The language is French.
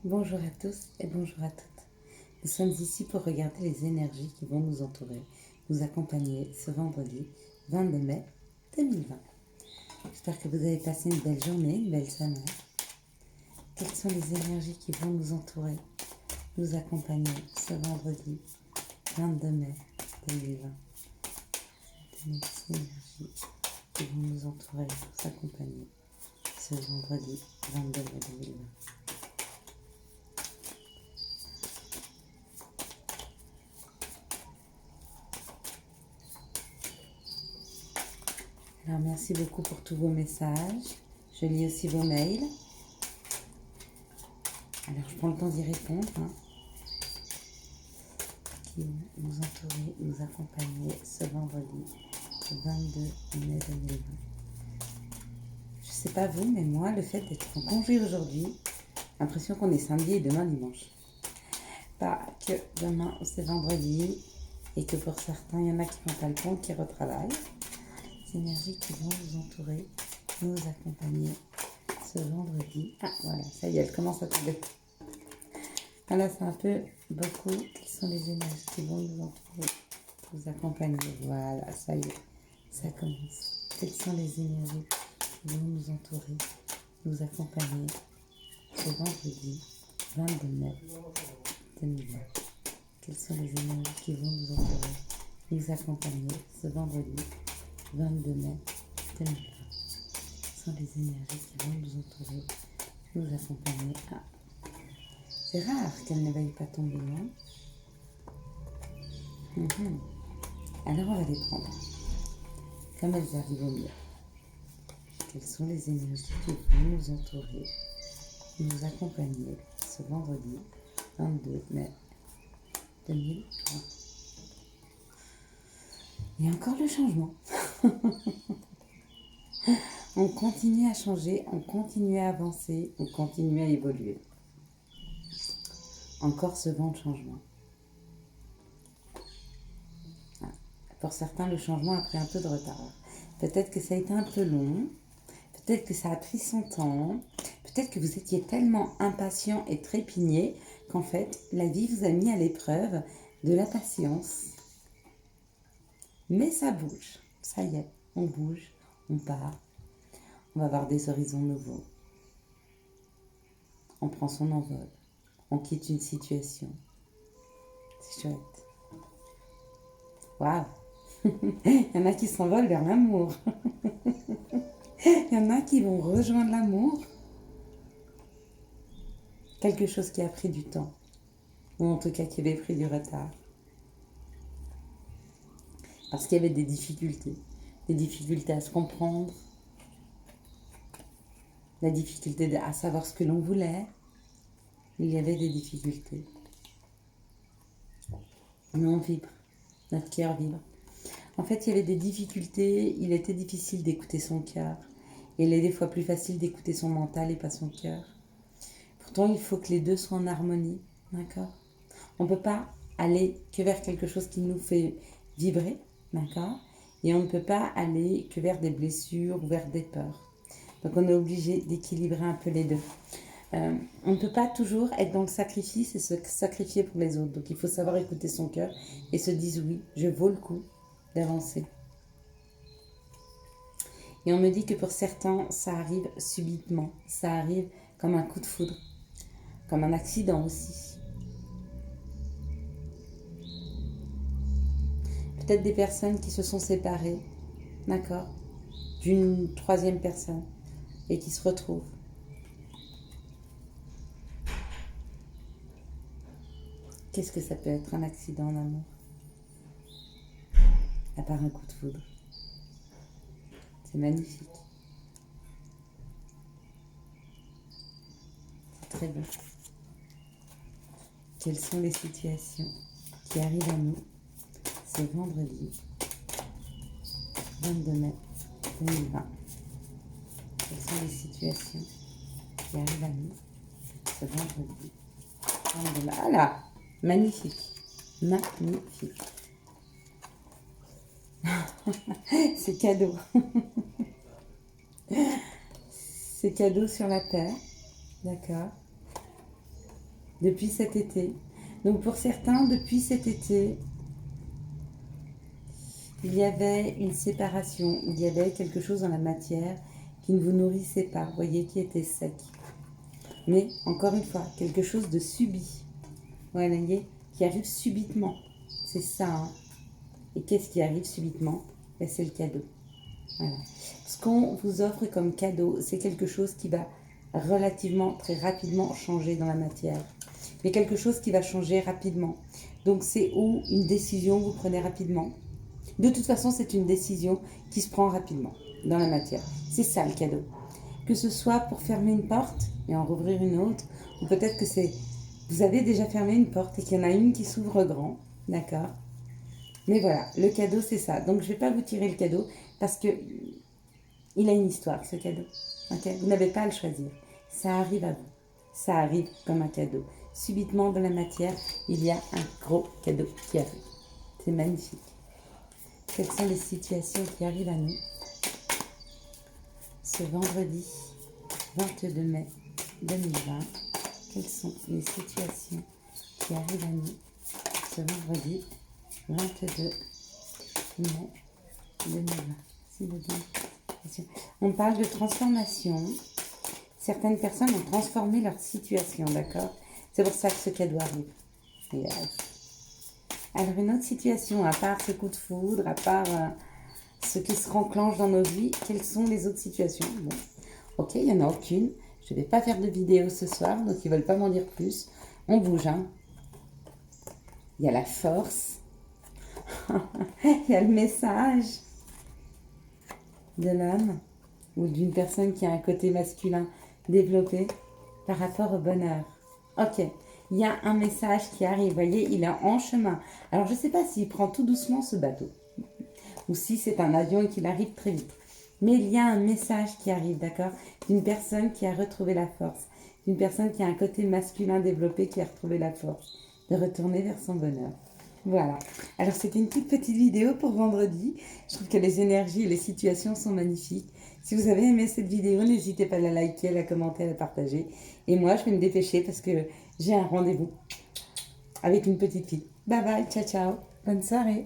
Bonjour à tous et bonjour à toutes. Nous sommes ici pour regarder les énergies qui vont nous entourer, nous accompagner ce vendredi 22 mai 2020. J'espère que vous avez passé une belle journée, une belle semaine. Quelles sont les énergies qui vont nous entourer, nous accompagner ce vendredi 22 mai 2020? Les énergies qui vont nous entourer, nous accompagner ce vendredi 22 mai 2020. Alors, merci beaucoup pour tous vos messages. Je lis aussi vos mails. Alors, je prends le temps d'y répondre. Qui vont nous entourer, nous accompagner ce vendredi 22 mai 2020. Je ne sais pas vous, mais moi, le fait d'être en congé aujourd'hui, l'impression qu'on est samedi et demain dimanche. Pas que demain c'est vendredi et que pour certains, il y en a qui ne font pas le pont, qui retravaillent. Les énergies qui vont nous entourer, nous accompagner ce vendredi. Ah voilà, ça y est, elle commence à tomber. Voilà, c'est un peu beaucoup. Quelles sont les énergies qui vont nous entourer, nous accompagner? Voilà, ça y est, ça commence. Quelles sont les énergies qui vont nous entourer, nous accompagner ce vendredi 22 mai 2020? Quelles sont les énergies qui vont nous entourer, nous accompagner ce vendredi 22 mai 2020? Quelles sont les énergies qui vont nous entourer, nous accompagner? Ah, c'est rare qu'elles ne veuillent pas tomber, non? Alors on va les prendre comme elles arrivent au mieux. Quelles sont les énergies qui vont nous entourer, nous accompagner ce vendredi 22 mai 2020? Et encore le changement. On continue à changer, on continue à avancer, on continue à évoluer. Encore ce vent de changement. Pour certains, le changement a pris un peu de retard. Peut-être que ça a été un peu long, peut-être que ça a pris son temps, peut-être que vous étiez tellement impatient et trépigné qu'en fait, la vie vous a mis à l'épreuve de la patience. Mais ça bouge, ça y est, on bouge, on part, on va voir des horizons nouveaux. On prend son envol, on quitte une situation. C'est chouette. Waouh! Il y en a qui s'envolent vers l'amour. Il y en a qui vont rejoindre l'amour. Quelque chose qui a pris du temps, ou en tout cas qui avait pris du retard. Parce qu'il y avait des difficultés à se comprendre, la difficulté à savoir ce que l'on voulait. Il y avait des difficultés. Mais on vibre, notre cœur vibre. En fait, il y avait des difficultés, il était difficile d'écouter son cœur. Il est des fois plus facile d'écouter son mental et pas son cœur. Pourtant, il faut que les deux soient en harmonie, d'accord? On ne peut pas aller que vers quelque chose qui nous fait vibrer, d'accord? Et on ne peut pas aller que vers des blessures ou vers des peurs. Donc on est obligé d'équilibrer un peu les deux. On ne peut pas toujours être dans le sacrifice et se sacrifier pour les autres. Donc il faut savoir écouter son cœur et se dire oui, je vaux le coup d'avancer. Et on me dit que pour certains, ça arrive subitement. Ça arrive comme un coup de foudre, comme un accident aussi. Peut-être des personnes qui se sont séparées, d'accord, d'une troisième personne et qui se retrouvent. Qu'est-ce que ça peut être un accident en amour? À part un coup de foudre. C'est magnifique. C'est très beau. Quelles sont les situations qui arrivent à nous ce vendredi 22 mai 2020? Quelles sont les situations qui arrivent à nous ce vendredi 22 mai? Ah là, magnifique. Magnifique. C'est cadeau. C'est cadeau sur la terre. D'accord. depuis cet été. Donc pour certains, depuis cet été, il y avait une séparation, il y avait quelque chose dans la matière qui ne vous nourrissait pas, vous voyez, qui était sec. Mais encore une fois, quelque chose de subi, vous voyez, qui arrive subitement. C'est ça. Hein. Et qu'est-ce qui arrive subitement? Ben, c'est le cadeau. Voilà. Ce qu'on vous offre comme cadeau, c'est quelque chose qui va relativement, très rapidement changer dans la matière. Mais quelque chose qui va changer rapidement. Donc c'est ou une décision que vous prenez rapidement. De toute façon, c'est une décision qui se prend rapidement dans la matière. C'est ça le cadeau. Que ce soit pour fermer une porte et en rouvrir une autre, ou peut-être que c'est... Vous avez déjà fermé une porte et qu'il y en a une qui s'ouvre grand, d'accord? Mais voilà, le cadeau c'est ça. Donc je ne vais pas vous tirer le cadeau parce que il a une histoire ce cadeau. Okay? Vous n'avez pas à le choisir. Ça arrive à vous. Ça arrive comme un cadeau. Subitement dans la matière, il y a un gros cadeau qui arrive. C'est magnifique. Quelles sont les situations qui arrivent à nous ce vendredi 22 mai 2020? Quelles sont les situations qui arrivent à nous ce vendredi 22 mai 2020? On parle de transformation. Certaines personnes ont transformé leur situation, d'accord? C'est pour ça que ce cadeau arrive. Alors une autre situation, à part ce coup de foudre, à part ce qui se renclenche dans nos vies, quelles sont les autres situations? Bon, ok, il n'y en a aucune. Je ne vais pas faire de vidéo ce soir, donc ils ne veulent pas m'en dire plus. On bouge, hein. Il y a la force. Il y a le message de l'homme ou d'une personne qui a un côté masculin développé par rapport au bonheur. Ok, il y a un message qui arrive, vous voyez, il est en chemin. Alors je ne sais pas s'il prend tout doucement ce bateau ou si c'est un avion et qu'il arrive très vite. Mais il y a un message qui arrive, d'accord, d'une personne qui a retrouvé la force, d'une personne qui a un côté masculin développé qui a retrouvé la force de retourner vers son bonheur. Voilà. Alors c'était une toute petite vidéo pour vendredi. Je trouve que les énergies et les situations sont magnifiques. Si vous avez aimé cette vidéo, n'hésitez pas à la liker, à la commenter, à la partager. Et moi, je vais me dépêcher parce que j'ai un rendez-vous avec une petite fille. Bye bye, ciao ciao. Bonne soirée.